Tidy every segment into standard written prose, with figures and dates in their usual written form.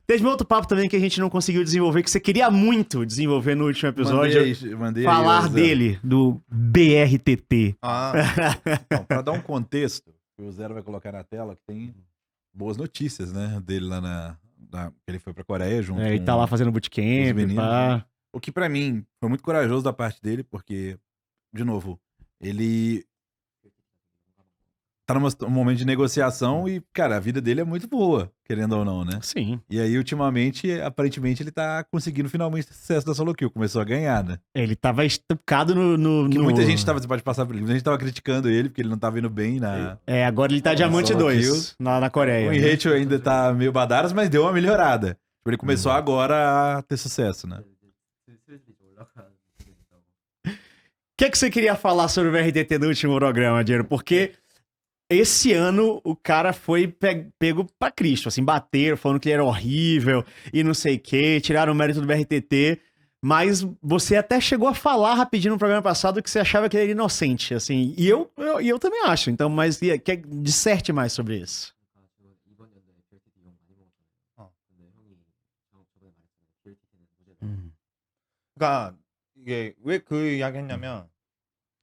Teve um outro papo também que a gente não conseguiu desenvolver, que você queria muito desenvolver no último episódio. Mandei falar aí, dele, do BRTT. Então, para dar um contexto, o Zero vai colocar na tela que tem boas notícias, né? Dele lá ele foi pra Coreia junto Ele com tá lá fazendo os bootcamp, meninos. pá. O que pra mim foi muito corajoso da parte dele, porque, de novo, ele tá num momento de negociação e, cara, a vida dele é muito boa, querendo ou não, né? Sim. E aí, ultimamente, aparentemente, ele tá conseguindo finalmente sucesso da solo kill. Começou a ganhar, né? Ele tava estancado no... Que muita gente tava, você pode passar por ele, muita gente tava criticando ele, porque ele não tava indo bem na... agora ele tá Diamante solo 2, na Coreia. O né? Enrate ainda tá meio badaras, mas deu uma melhorada. Tipo, ele começou agora a ter sucesso, né? O que você queria falar sobre o VRTT no último programa, Diego? Porque esse ano o cara foi pego pra Cristo, assim, bateram, falando que ele era horrível e não sei o quê, tiraram o mérito do VRTT, mas você até chegou a falar rapidinho no programa passado que você achava que ele era inocente, assim, e eu também acho, então, mas disserte mais sobre isso. 그러니까 이게 왜 그 이야기 했냐면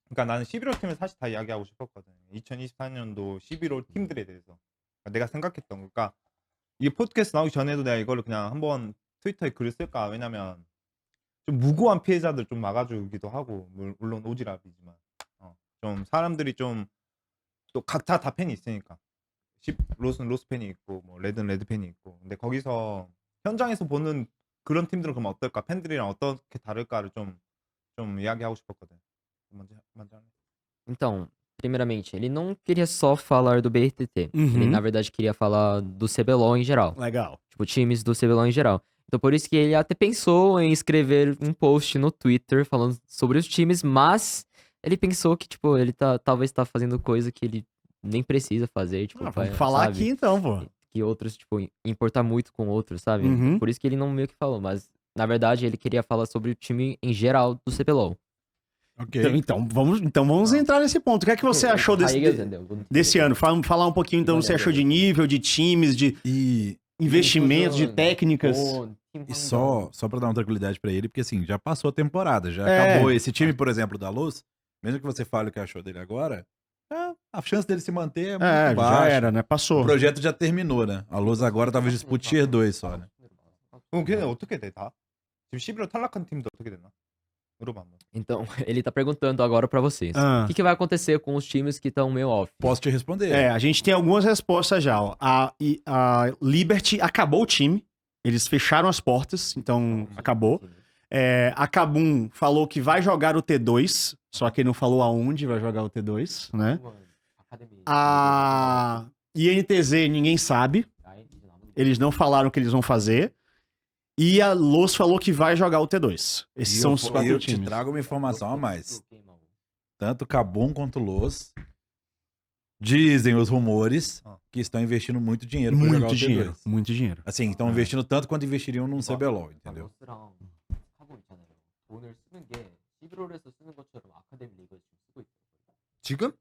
그러니까 나는 11월 팀을 사실 다 이야기하고 싶었거든. 2024년도 11월 팀들에 대해서. 그러니까 내가 생각했던 거. 그러니까 이게 팟캐스트 나오기 전에도 내가 이거를 그냥 한번 트위터에 글을 쓸까. 왜냐면 좀 무고한 피해자들 좀 막아주기도 하고 물론 오지랖이지만 좀 사람들이 좀 또 각자 다 팬이 있으니까 로스는 로스 팬이 있고 뭐 레드는 레드 팬이 있고 근데 거기서 현장에서 보는 그런 팀들은 그럼 어떨까? 팬들이랑 어떻게 다를까를 좀 이야기하고 싶었거든. 먼저 할래? Então, primeiramente, ele não queria só falar do BRTT. Uhum. Ele, na verdade, queria falar do CBLOL em geral. Legal. Tipo, times do CBLOL em geral. Então, por isso que ele até pensou em escrever um post no Twitter falando sobre os times, mas ele pensou que, tipo, ele talvez tá fazendo coisa que ele nem precisa fazer, tipo, Vamos falar sabe? aqui então, pô. Que outros, tipo, importar muito com outros, sabe? Uhum. Por isso que ele não meio que falou, mas, na verdade, ele queria falar sobre o time em geral do CBLOL. Ok. Então vamos entrar nesse ponto. O que é que você achou desse ano? Falar um pouquinho, então, o que você achou de nível, de times, de investimentos, de técnicas. E só pra dar uma tranquilidade pra ele, porque assim, já passou a temporada, já acabou. Esse time, por exemplo, da Luz, mesmo que você fale o que achou dele agora, a chance dele se manter é muito baixa. Já era, né? Passou. O projeto já terminou, né? A Luz agora talvez dispute Tier 2 só, né? 그럼 걔네 어떻게 돼 다? 지금 11월 탈락한 팀도 어떻게 되나? 물어봐 한번. Então, ele tá perguntando agora pra vocês. O que vai acontecer com os times que estão meio off? Posso te responder. A gente tem algumas respostas já. Ó. A Liberty acabou o time. Eles fecharam as portas, então acabou. A Kabum falou que vai jogar o T2, só que não falou aonde vai jogar o T2, né? A INTZ ninguém sabe. Eles não falaram o que eles vão fazer. E a Los falou que vai jogar o T2. Esses são os 4 times. Eu te trago uma informação a mais. Tanto Kabum quanto Los dizem os rumores que estão investindo muito dinheiro pra jogar o T2. Muito dinheiro. Assim, estão investindo tanto quanto investiriam num CBLOL, entendeu? 지금?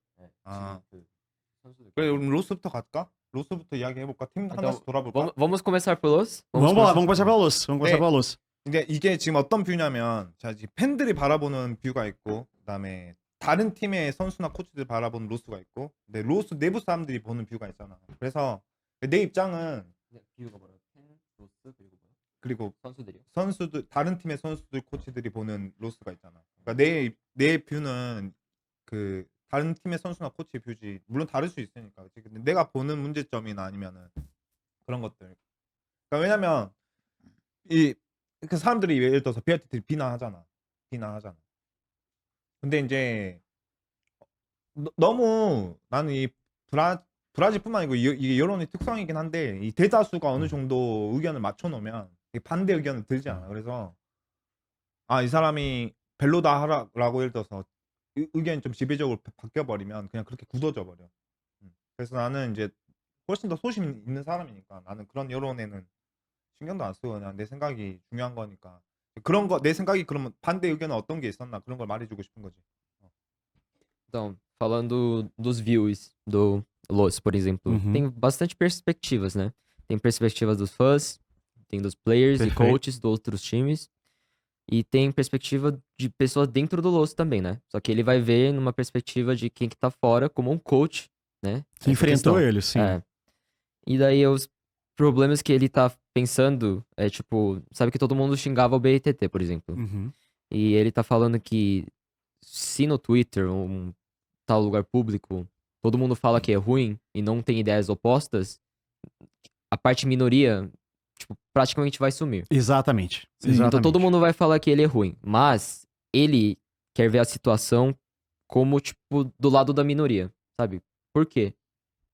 그래 그럼 로스부터 갈까? 로스부터 이야기해볼까? 팀 하나씩 돌아볼까? Vamos começar pelos? Vamos lá, vamos começar pela Los. Vamos começar pela Los. 근데 이게 지금 어떤 뷰냐면 자 지금 팬들이 바라보는 뷰가 있고 그다음에 다른 팀의 선수나 코치들 바라보는 로스가 있고 근데 로스 내부 사람들이 보는 뷰가 있잖아. 그래서 내 입장은 뷰가 뭐라? 팬, 로스 그리고 선수들이요? 선수들 다른 팀의 선수들 코치들이 보는 로스가 있잖아. 그러니까 내 뷰는 그 다른 팀의 선수나 코치의 뷰지 물론 다를 수 있으니까. 근데 내가 보는 문제점이나 아니면은 그런 것들. 그러니까 왜냐면 그 사람들이 예를 들어서 BRTT를 비난하잖아. 근데 이제 너무 나는 이 브라질뿐만 아니고 이게 여론의 특성이긴 한데 이 대다수가 어느 정도 의견을 맞춰놓으면 반대 의견을 들지 않아. 그래서 이 사람이 별로다 하라고 예를 들어서 의견이 좀 지배적으로 바뀌어버리면 그냥 그렇게 굳어져 버려. 그래서 나는 이제 훨씬 더 소신 있는 사람이니까 나는 그런 여론에는 신경도 안 쓰고 그냥 내 생각이 중요한 거니까 그런 거 내 생각이 그러면 반대 의견은 어떤 게 있었나 그런 걸 말해주고 싶은 거지. Então, falando dos views do Los, por exemplo, tem bastante perspectivas, né? Tem perspectivas dos fãs, Tem dos players e Perfeito. coaches dos outros times. E tem perspectiva de pessoas dentro do Lost também, né? Só que ele vai ver numa perspectiva de quem que tá fora, como um coach, né? Que Essa enfrentou questão. ele, sim. É. E daí os problemas que ele tá pensando é tipo, sabe que todo mundo xingava o BRTT, por exemplo. Uhum. E ele tá falando que se no Twitter, um tal lugar público, todo mundo fala que é ruim e não tem ideias opostas, a parte minoria, tipo, praticamente vai sumir. Exatamente. Sim. Exatamente. Então todo mundo vai falar que ele é ruim, mas ele quer ver a situação como, tipo, do lado da minoria, sabe? Por quê?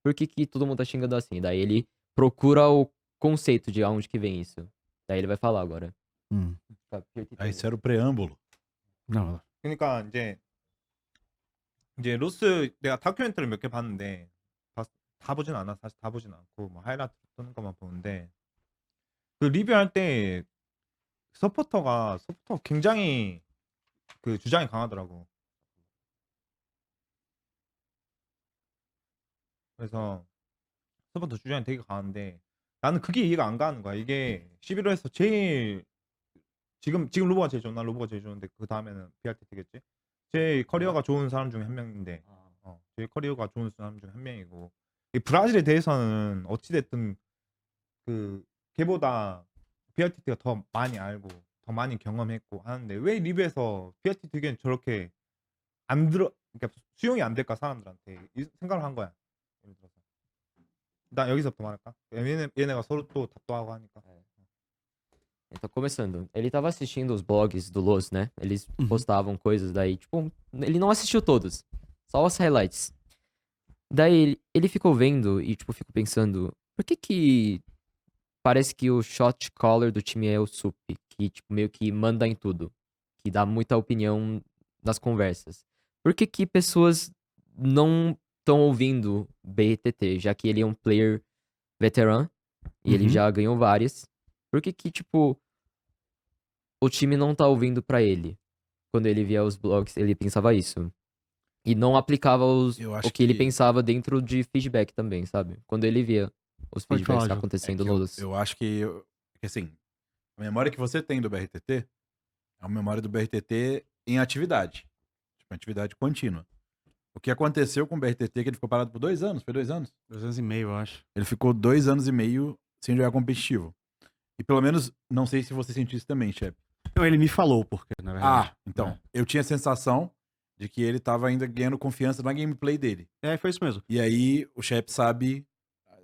Por que que todo mundo tá xingando assim? Daí ele procura o conceito de aonde que vem isso. Daí ele vai falar agora. Hum. Ah, isso era o preâmbulo. Não. 그러니까 이제 로스 내가 다큐멘터리 몇 개 봤는데 다 보진 않아. 사실 다 보진 않고 뭐 하이라이트 뜨는 것만 보는데 그 리뷰할 때 서포터가 굉장히 그 주장이 강하더라고. 그래서 서포터 주장이 되게 강한데 나는 그게 이해가 안 가는 거야. 이게 11호에서 제일 지금 로보가 제일 좋나? 로보가 제일 좋은데 그 다음에는 BRTT겠지? 제일 커리어가 좋은 사람 중에 한 명인데 제일 커리어가 좋은 사람 중에 한 명이고 이 브라질에 대해서는 어찌됐든 그 걔보다 BRTT가 더 많이 알고 더 많이 경험했고 하는데 왜 리뷰에서 BRTT에겐 저렇게 안 들어 그러니까 수용이 안 될까 사람들한테 이 생각을 한 거야. 예를 들어서 나 여기서부터 말할까? 얘네가 서로 또 답도하고 하니까. Então, começando. Ele tava assistindo os blogs do Los, né? Eles Uhum. postavam coisas, daí, tipo, ele não assistiu todos. Só os highlights. Daí ele ficou vendo e, tipo, fico pensando, por que parece que o shot caller do time é o Sup, que, tipo, meio que manda em tudo, que dá muita opinião nas conversas. Por que pessoas não estão ouvindo BRTT, já que ele é um player veteran e ele Uhum. já ganhou várias? Por que tipo, o time não tá ouvindo pra ele? Quando ele via os blogs, ele pensava isso. E não aplicava Eu acho o que ele que- pensava dentro de feedback também, sabe? Quando ele via os Pode falar, feedbacks João. acontecendo eu, nos... eu acho que, assim, a memória que você tem do BRTT é uma memória do BRTT em atividade. Tipo, atividade contínua. O que aconteceu com o BRTT é que ele ficou parado por 2 anos, foi 2 anos? 2 anos e meio, eu acho. Ele ficou 2 anos e meio sem jogar competitivo. E pelo menos, não sei se você sentiu isso também, chefe. Não, ele me falou porque, na verdade. Então, eu tinha a sensação de que ele tava ainda ganhando confiança na gameplay dele. Foi isso mesmo. E aí, o chefe sabe...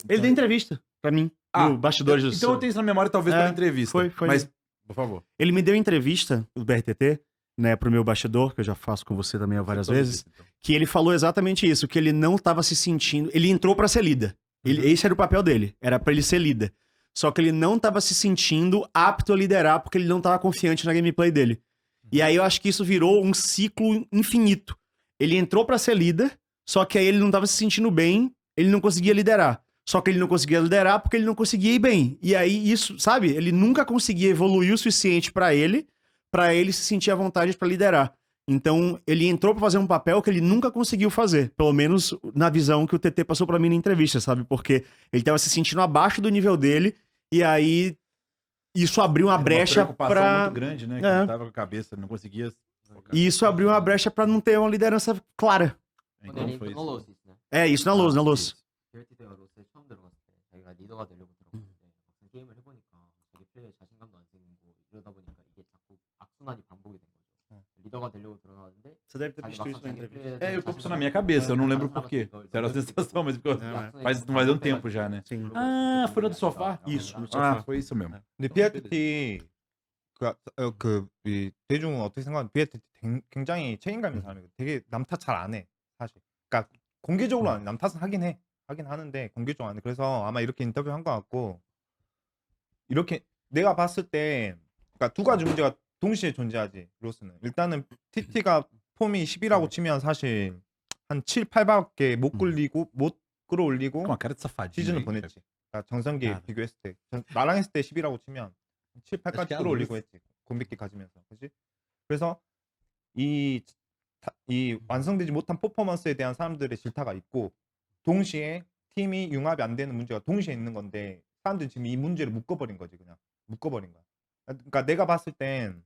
Ele deu entrevista pra mim, no Bastidores do Então eu tenho isso na memória, talvez, pela entrevista. foi. Mas, por favor. Ele me deu entrevista, do BRTT, né, pro meu bastidor, que eu já faço com você também várias vezes, que ele falou exatamente isso, que ele não tava se sentindo... Ele entrou pra ser líder. Esse era o papel dele, era pra ele ser líder. Só que ele não tava se sentindo apto a liderar porque ele não tava confiante na gameplay dele. E aí eu acho que isso virou um ciclo infinito. Ele entrou pra ser líder, só que aí ele não tava se sentindo bem, ele não conseguia liderar. Só que ele não conseguia liderar porque ele não conseguia ir bem. E aí isso, sabe? Ele nunca conseguia evoluir o suficiente pra ele se sentir à vontade pra liderar. Então, ele entrou pra fazer um papel que ele nunca conseguiu fazer. Pelo menos na visão que o TT passou pra mim na entrevista, sabe? Porque ele tava se sentindo abaixo do nível dele, e aí isso abriu uma brecha pra... muito grande, né? Que É. ele tava com a cabeça, não conseguia... focar. E isso abriu uma brecha pra não ter uma liderança clara. Quando ele entrou no isso. Los, né? É, isso na luz, na luz. Isso. BRTT가 로스에 처음 들어갔을 때 자기가 리더가 되려고 들어갔는데 막상 게임을 해보니까 자기 플레이에 자신감도 안 생기고 이러다 보니까 이게 자꾸 악순환이 반복이 된 거죠. 리더가 되려고 들어갔는데 Você deve ter 자기 visto 막상 isso na 자기 entrevista. 플레이에 Eu tô com isso na minha cabeça, eu não lembro por quê. Era a sensação, mas ficou... Faz um tempo já, né? Sim. Ah, foi no do sofá? Isso, no Ah, sofá. foi isso mesmo. 근데 BRTT 이 대중은 어떻게 생각하면 BRTT 굉장히 책임감 있는 사람이고 되게 남 탓 잘 안 해 사실. 그러니까 공개적으로 안 해. 남 탓은 하긴 하는데 공개적으로 안 해. 그래서 아마 이렇게 인터뷰한 것 같고 이렇게 내가 봤을 때 그러니까 두 가지 문제가 동시에 존재하지 로스는. 일단은 TT가 폼이 10이라고 치면 사실 한 7, 8밖에 못 끌어올리고 Com uma cara de safadinho. 시즌을 aí, 보냈지. 그러니까 정상기 아. 비교했을 때 나랑 했을 때 10이라고 치면 7, 8까지 아쉽게 끌어올리고 하고 했지. 공백기 가지면서. 그렇지? 그래서 이 완성되지 못한 퍼포먼스에 대한 사람들의 질타가 있고 동시에 팀이 융합이 안 되는 문제가 동시에 있는 건데 사람들이 지금 이 문제를 묶어버린 거지 그냥. 묶어버린 거야. 그러니까 내가 봤을 땐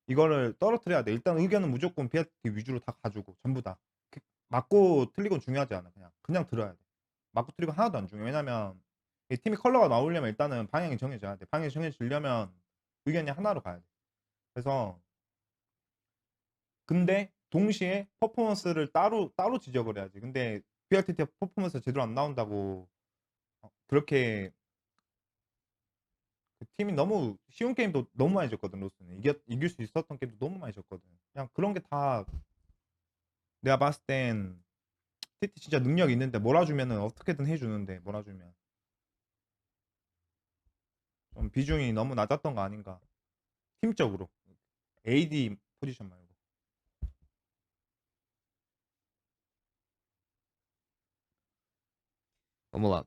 이거를 떨어뜨려야 돼. 일단 의견은 무조건 BRTT 위주로 다 가지고 전부 다. 맞고 틀리고 중요하지 않아. 그냥 들어야 돼. 맞고 틀리고 하나도 안 중요해. 왜냐면 이 팀이 컬러가 나오려면 일단은 방향이 정해져야 돼. 방향이 정해지려면 의견이 하나로 가야 돼. 그래서 근데 동시에 퍼포먼스를 따로 지적을 해야지. 근데 BRTT 퍼포먼스 제대로 안 나온다고 그렇게 그 팀이 너무 쉬운 게임도 너무 많이 졌거든. 로스는 이길 수 있었던 게임도 너무 많이 졌거든. 그냥 그런 게 다 내가 봤을 땐 TT 진짜 능력 있는데 몰아주면은 어떻게든 해주는데 몰아주면 좀 비중이 너무 낮았던 거 아닌가. 팀적으로 AD 포지션 말고. Vamos lá.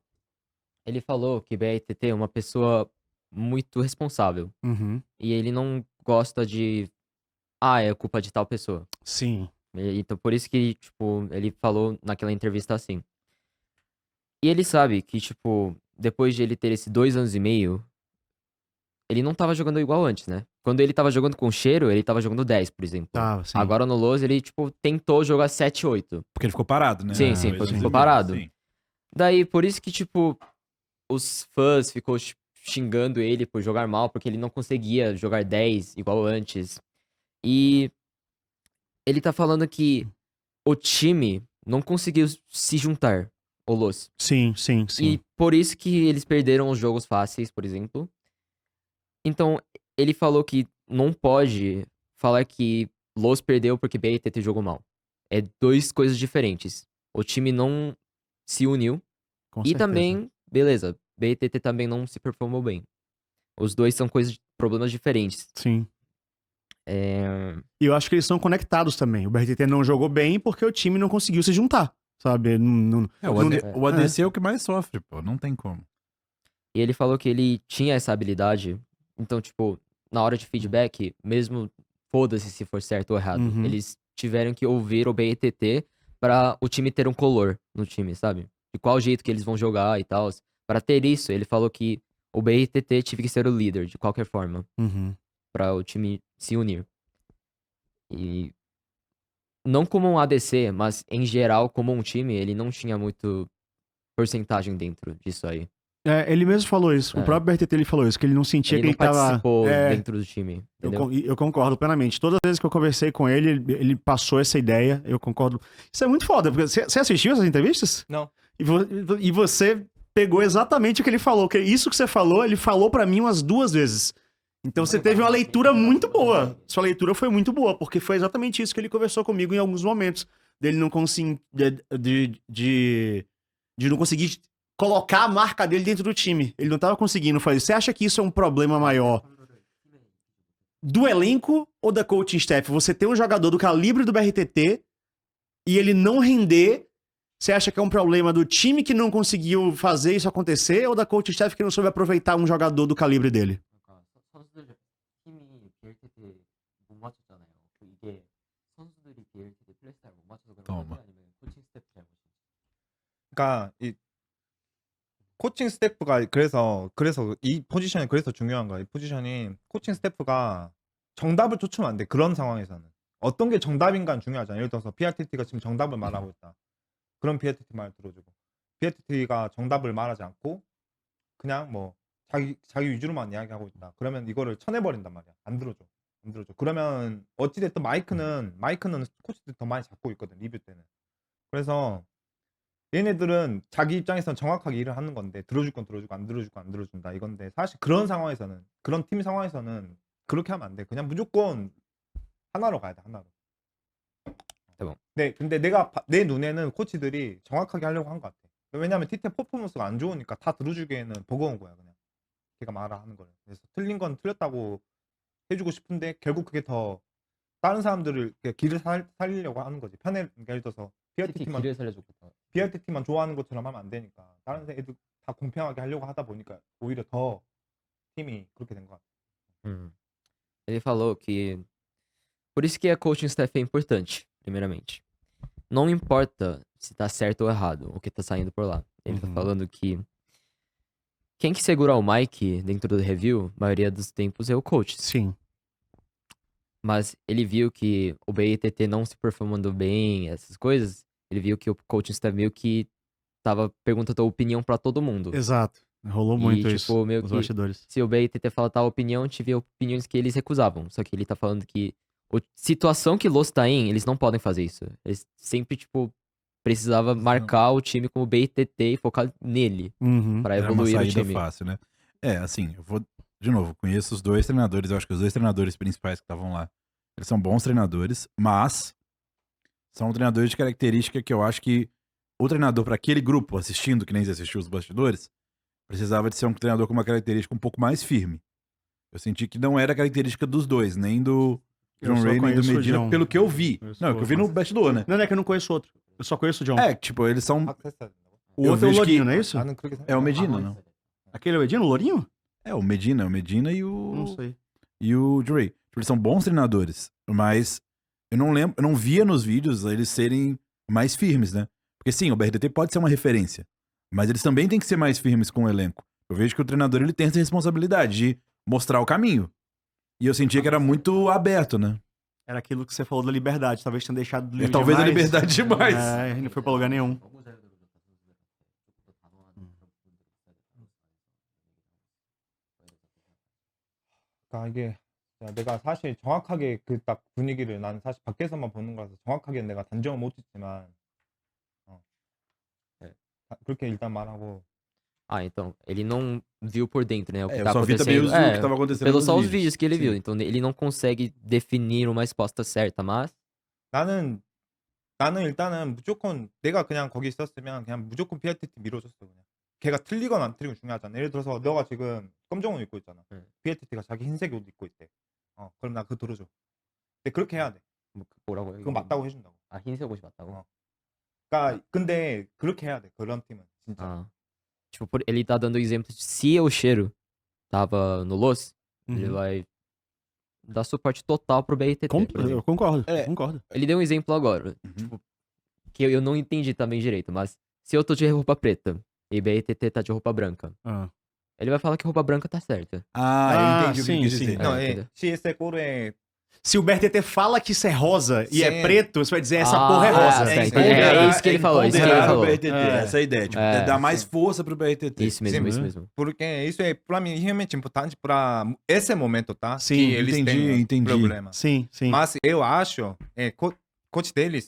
Ele falou que BRTT é uma pessoa muito responsável. Uhum. E ele não gosta de. Ah, é culpa de tal pessoa. Sim. Então, por isso que, tipo, ele falou naquela entrevista assim. E ele sabe que, tipo, depois de ele ter esses 2 anos e meio, ele não tava jogando igual antes, né? Quando ele tava jogando com cheiro, ele tava jogando 10, por exemplo. Tá, sim. Agora no Lowe's, ele, tipo, tentou jogar 7, 8. Porque ele ficou parado, né? Sim, sim, Dois porque anos ficou e meio, parado. sim. Daí, por isso que, tipo, os fãs ficou xingando ele por jogar mal, porque ele não conseguia jogar 10 igual antes. E ele tá falando que o time não conseguiu se juntar, o Los. Sim, sim, sim. E por isso que eles perderam os jogos fáceis, por exemplo. Então, ele falou que não pode falar que Los perdeu porque BRTT jogou mal. É 2 coisas diferentes. O time não se uniu. Com E certeza. também, beleza, BRTT também não se performou bem. Os dois são problemas diferentes. Sim. É... E eu acho que eles estão conectados também. O BRTT não jogou bem porque o time não conseguiu se juntar, sabe? O ADC é o que mais sofre, pô. Não tem como. E ele falou que ele tinha essa habilidade. Então, tipo, na hora de feedback, mesmo foda-se se for certo ou errado, Uhum. eles tiveram que ouvir o BRTT pra o time ter um color no time, sabe? De qual jeito que eles vão jogar e tal. Pra ter isso, ele falou que o BRTT tive que ser o líder, de qualquer forma, Uhum. pra o time se unir. E não como um ADC, mas em geral, como um time, ele não tinha muito porcentagem dentro disso aí. É, ele mesmo falou isso. O É. próprio BRTT ele falou isso, que ele não sentia Ele que não ele tava... participou É, dentro do time, entendeu? eu concordo plenamente. Todas as vezes que eu conversei com ele, ele passou essa ideia, eu concordo. Isso é muito foda, porque você assistiu essas entrevistas? Não. E você pegou exatamente o que ele falou, que isso que você falou, ele falou pra mim umas 2 vezes. Então você teve uma leitura muito boa. Sua leitura foi muito boa, porque foi exatamente isso que ele conversou comigo em alguns momentos. Dele não conseguir... de não conseguir colocar a marca dele dentro do time. Ele não tava conseguindo fazer. Você acha que isso é um problema maior do elenco ou da coaching staff? Você ter um jogador do calibre do BRTT e ele não render, você acha que é um problema do time que não conseguiu fazer isso acontecer ou da coaching staff que não soube aproveitar um jogador do calibre dele? Toma. 그러니까 이 코칭 스태프가 그래서 이 포지션이 그래서 중요한 거야. 이 포지션이 코칭 스태프가 정답을 쫓으면 안 돼. 그런 상황에서는 어떤 게 정답인가는 중요하잖아. 예를 들어서 BRTT가 지금 정답을 말하고 있다. 그럼 BRTT 말 들어주고 BRTT가 정답을 말하지 않고 그냥 뭐 자기 위주로만 이야기하고 있다. 그러면 이거를 쳐내버린단 말이야. 안 들어줘. 그러면 어찌됐든 마이크는 코치들이 더 많이 잡고 있거든. 리뷰 때는. 그래서 얘네들은 자기 입장에서는 정확하게 일을 하는 건데 들어줄 건 들어주고 안 들어줄 건 안 들어준다 이건데, 사실 그런 상황에서는, 그런 팀 상황에서는 그렇게 하면 안 돼. 그냥 무조건 하나로 가야 돼. 하나로. 대박. 네, 근데 내 눈에는 코치들이 정확하게 하려고 한 것 같아. 왜냐면 TT 퍼포먼스가 안 좋으니까 다 들어주기에는 버거운 거야. 그냥 걔가 말하는 거를. 그래서 틀린 건 틀렸다고 해주고 싶은데 결국 그게 더 다른 사람들을 길을 살리려고 하는 거지. 예를 들어서 BRTT만 좋아하는 것처럼 하면 안 되니까 다른 애들 다 공평하게 하려고 하다 보니까 오히려 더 팀이 그렇게 된 것 같아. Ele falou que por isso que a coaching staff é importante, primeiramente. Não importa se tá certo ou errado o que tá saindo por lá. Ele tá falando que quem que segura o mic dentro do review, a maioria dos tempos, é o coach. Sim. Mas ele viu que o BRTT não se performando bem, essas coisas, ele viu que o coaching staff meio que tava perguntando a opinião pra todo mundo. Exato. Rolou E, muito tipo, isso meio nos que- bastidores. Se o BRTT fala tal opinião, tive opiniões que eles recusavam. Só que ele tá falando que situação que Los tá em, eles não podem fazer isso. Eles sempre, tipo, precisava marcar o time como BRTT e focar nele Uhum. pra Era uma evoluir o saída time. fácil, né? É, assim, eu vou. De novo, conheço os dois treinadores. Eu acho que os dois treinadores principais que estavam lá, eles são bons treinadores, mas são treinadores de característica que eu acho que o treinador para aquele grupo assistindo, que nem assistiu os bastidores, precisava de ser um treinador com uma característica um pouco mais firme. Eu senti que não era a característica dos dois, nem do Eu John só Ray, nem do conheço o Medina, John. pelo que eu vi. Eu Não, é o que eu vi no bastidor, né? Não, é que eu não conheço outro. Eu só conheço o John. É, tipo, eles são. 학세사 된다고? O eu outro é o vejo Lourinho, que- não é isso? 나는 그렇게 É o 생각해. Medina, não? Aquele é o Edino, o Lourinho? É, o Medina e Não o. sei. E o John Ray. Tipo, eles são bons treinadores, mas eu não lembro, eu não via nos vídeos eles serem mais firmes, né? Porque sim, o BRTT pode ser uma referência, mas eles também têm que ser mais firmes com o elenco. Eu vejo que o treinador ele tem essa responsabilidade de mostrar o caminho. E eu sentia que era muito aberto, né? Era aquilo que você falou da liberdade. Talvez tenha deixado livre Talvez a demais. liberdade demais. É, não foi pra lugar nenhum. 그러니까 이게 내가 사실 정확하게 그 딱 분위기를 나는 사실 밖에서만 보는 거라서 정확하게 내가 단정을 못 짓지만 네. 그렇게 일단 말하고 Ah, então, ele não viu por dentro, né, o que É, tá eu só vi também acontecendo. o que tava acontecendo Pelo nos só os vídeos. vídeos que ele Sim. viu. Então, ele não consegue definir uma resposta certa, mas... 나는 일단은 무조건 내가 그냥 거기 있었으면 그냥 무조건 BRTT 밀어줬어 그냥. 걔가 틀리건 안 틀리건 중요하잖아. 예를 들어서 너가 지금 검정 옷 입고 있잖아. 네. BRTT가 자기 흰색 옷 입고 있대. 그럼 나 그거 들어줘. 근데 그렇게 해야 돼. 뭐라고요? 그거 맞다고 해준다고. 아, 흰색 옷이 맞다고? 그러니까 근데 그렇게 해야 돼. 그런 팀은 진짜. Ah. Tipo, ele tá dando exemplo de se o Cheiro tava no Los, ele Uhum. vai dar suporte total pro BRTT, por exemplo. Eu concordo, É. concordo. Ele deu um exemplo agora, Uhum. tipo, que eu não entendi também direito, mas se eu tô de roupa preta e BRTT tá de roupa branca, Ah. ele vai falar que roupa branca tá certa. Ah, eu Ah, entendi o que sim, quis sim. dizer. não, entendeu? se esse core Se o BRTT fala que isso é rosa e é Sim. preto, você vai dizer essa Ah, porra é rosa. certo. empoderar- É isso que ele falou, isso que ele empoderar falou. o BRTT, É. essa é a ideia. Tipo, É, dar mais sim. força pro BRTT. Isso mesmo, Sim, isso né? mesmo. porque isso é para mim realmente importante para esse momento, tá? Sim, que eles entendi, têm entendi. problema. Sim, sim. Mas eu acho, coach deles,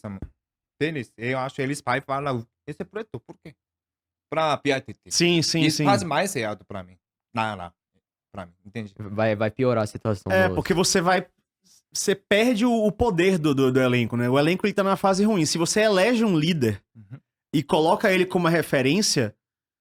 eu acho eles vai falar esse é preto, por quê? Para BRTT. Sim, sim, Isso sim. faz mais errado para mim. Lá, para mim, entende? Vai piorar a situação É, do Los. porque você perde o poder do elenco, né? O elenco ele tá numa fase ruim. Se você elege um líder Uhum. e coloca ele como uma referência,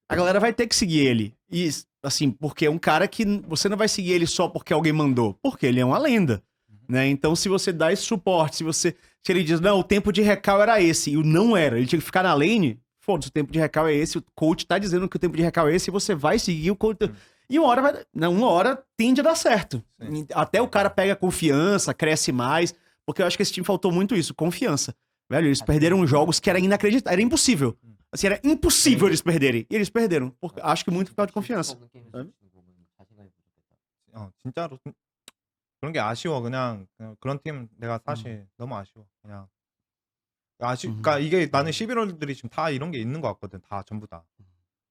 a galera vai ter que seguir ele. E, assim, porque é um cara que você não vai seguir ele só porque alguém mandou, porque ele é uma lenda, né? Então, se você dá esse suporte, se ele diz, não, o tempo de recal era esse, e o não era, ele tinha que ficar na lane, foda-se, o tempo de recal é esse, o coach tá dizendo que o tempo de recal é esse, e você vai seguir o coach. E uma hora tende a dar certo. Sim. Até o cara pega confiança, cresce mais, porque eu acho que esse time faltou muito isso, confiança. Velho, eles perderam jogos que era inacreditável, era impossível. Assim, era impossível eles perderem. E eles perderam. Acho que muito por causa de confiança. 진짜로 그런 게 아쉬워. 그냥 그런 팀 내가 사실 너무 아쉬워. 그냥 그러니까 이게 나는 11월들이 지금 다 이런 게 있는 것 같거든. 다 전부 다.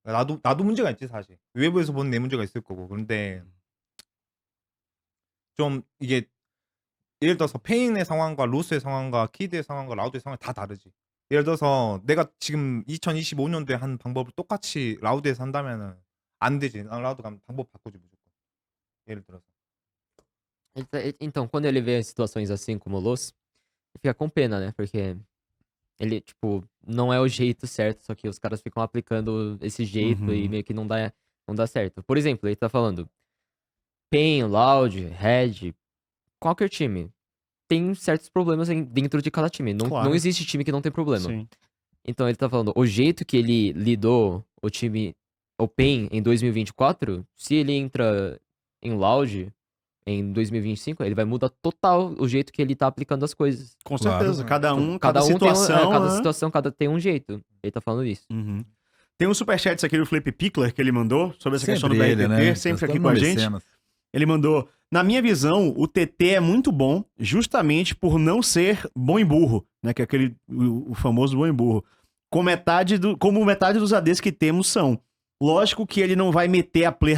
나도 문제가 있지 사실. 외부에서 보는 내 문제가 있을 거고. 그런데 좀 이게 예를 들어서 페인의 상황과 로스의 상황과 키드의 상황과 라우드의 상황이 다 다르지. 예를 들어서 내가 지금 2025년도에 한 방법을 똑같이 라우드에서 한다면은 안 되지. 난 라우드 가면 방법 바꾸지 무조건. 예를 들어서. Então, quando ele vê situações assim como o Los, ele fica com pena, né? Porque ele, tipo, não é o jeito certo, só que os caras ficam aplicando esse jeito e Uhum. meio que não dá certo. Por exemplo, ele tá falando Pain, Loud, Red, qualquer time tem certos problemas dentro de cada time. Não, Claro. não existe time que não tem problema. Sim. Então ele tá falando, o jeito que ele lidou o time, o Pain em 2024, se ele entra em Loud em 2025, ele vai mudar total o jeito que ele tá aplicando as coisas. Com Claro. certeza. Cada Tipo, situação. cada né? situação, tem um jeito. Ele tá falando isso. Uhum. Tem um superchat aqui do Felipe Pickler que ele mandou sobre essa questão do Sempre BRTT, ele, né? sempre Tá aqui todo com a mundo gente. descendo. Ele mandou: na minha visão, o TT é muito bom justamente por não ser bom em burro, né? Que é o famoso bom em burro. Como metade dos ADs que temos são. Lógico que ele não vai meter a play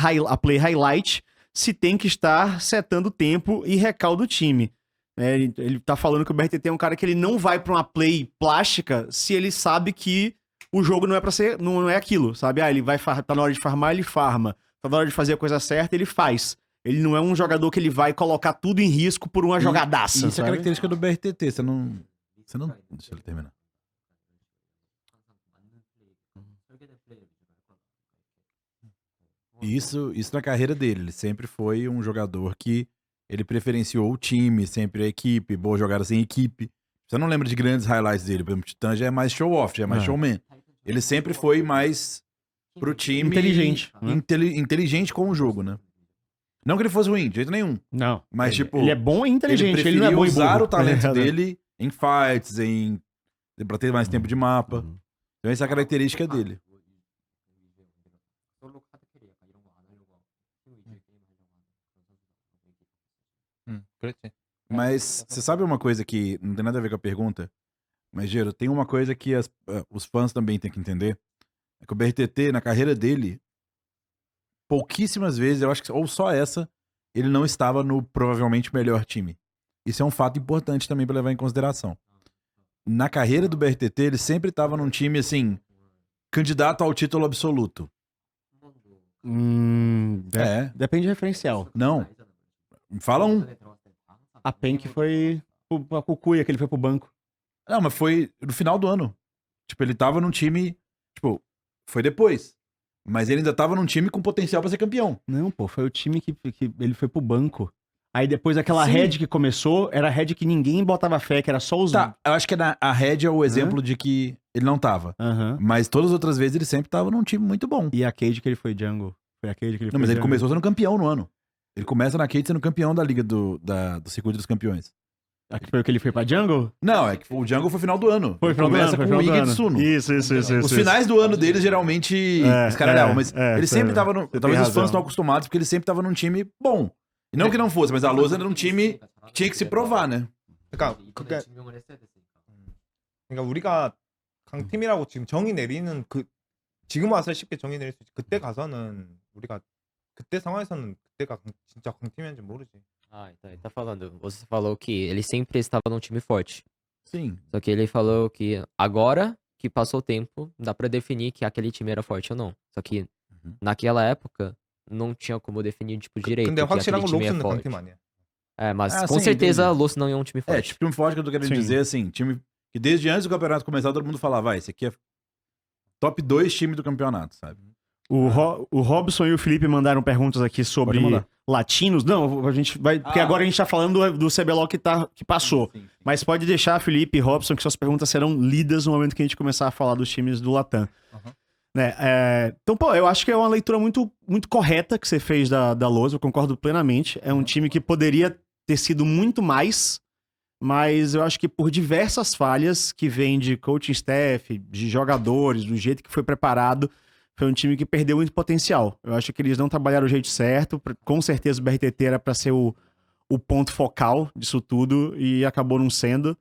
highlight se tem que estar setando tempo e recal do time. Ele tá falando que o BRTT é um cara que ele não vai pra uma play plástica se ele sabe que o jogo não é para ser, não é aquilo, sabe? Ele vai tá na hora de farmar, ele farma. Tá na hora de fazer a coisa certa, ele faz. Ele não é um jogador que ele vai colocar tudo em risco por uma jogadaça, Isso é sabe? característica do BRTT, você não... Deixa ele terminar. Isso na carreira dele. Ele sempre foi um jogador que ele preferenciou o time, sempre a equipe, boas jogadas em equipe. Você não lembra de grandes highlights dele. Por exemplo, o Titã já é mais show-off, já é mais showman. Ele sempre foi mais pro time... Inteligente, né? Inteligente com o jogo, né? Não que ele fosse ruim, de jeito nenhum. Não. Mas, ele, tipo, ele é bom e inteligente, Ele ele não é preferia bom em usar burro. o talento Tá ligado? dele em fights, pra ter mais tempo de mapa. Então essa é a característica dele. 그렇지. Mas você sabe uma coisa que não tem nada a ver com a pergunta? Mas, Gero, tem uma coisa que os fãs também têm que entender. É que o BRTT, na carreira dele, pouquíssimas vezes, eu acho que, ou só essa, ele não estava no provavelmente melhor time. Isso é um fato importante também para levar em consideração. Na carreira do BRTT, ele sempre estava num time, assim, candidato ao título absoluto. Depende de referencial. Não. Fala um. A PEN que foi a Cucuia, que ele foi pro banco. Não, mas foi no final do ano. Tipo, ele tava num time... Tipo, foi depois. Mas ele ainda tava num time com potencial pra ser campeão. Não, pô, foi o time que ele foi pro banco. Aí depois aquela Sim. Red que começou, era a Red que ninguém botava fé, que era só os... Tá, eu acho que a Red é o exemplo de que ele não tava. Aham. Mas todas as outras vezes ele sempre tava num time muito bom. E a Cade que ele foi jungle. Foi a Cade que ele Não, mas foi ele começou sendo campeão no ano. Ele começa na Cade sendo campeão da Liga do Circuito dos Campeões. Aqui foi o que ele foi pra jungle? Não, é que o Jungle foi final do ano. Foi Ele final do ano, começa foi com o final do Ig e ano. Tsuno. Isso. Os finais do ano dele geralmente escaralhavam, mas ele sempre tava no... tem Talvez os razão. fãs estão acostumados, porque ele sempre tava num time bom. E não que não fosse, mas a Loza era um time que tinha que se provar, né? 그러니까 우리가 강팀이라고 지금 정의 내리는 지금 와서 쉽게 정의 내릴 수 있지. 그때 가서는 우리가 그때 상황에서는 그때가 진짜 강팀이었는지 모르지. Ah, então ele tá falando. Você falou que ele sempre estava num time forte. Sim. Só que ele falou que agora que passou o tempo, dá pra definir que aquele time era forte ou não. Só que naquela época não tinha como definir tipo direito 근데 que 확실한 aquele 건 time é 록스는 forte. 강팀 아니야. É, mas Ah, com sim, certeza entendi. Loss não é um time É, forte. tipo time forte que eu tô querendo Sim. dizer, assim, time que desde antes do campeonato começar, todo mundo falava, vai, esse aqui é top 2 time do campeonato, sabe? O Robson e o Felipe mandaram perguntas aqui sobre Pode mandar. latinos. Não, a gente vai... Porque agora a gente tá falando do CBLOL que passou. Sim. Mas pode deixar, Felipe e Robson, que suas perguntas serão lidas no momento que a gente começar a falar dos times do Latam. Uhum. Né? Então, pô, eu acho que é uma leitura muito, muito correta que você fez da Loz, eu concordo plenamente. É um time que poderia ter sido muito mais, mas eu acho que por diversas falhas que vêm de coaching staff, de jogadores, do jeito que foi preparado, foi um time que perdeu muito potencial. Eu acho que eles não trabalharam do jeito certo. Com certeza o BRTT era para ser o ponto focal disso tudo e acabou não sendo.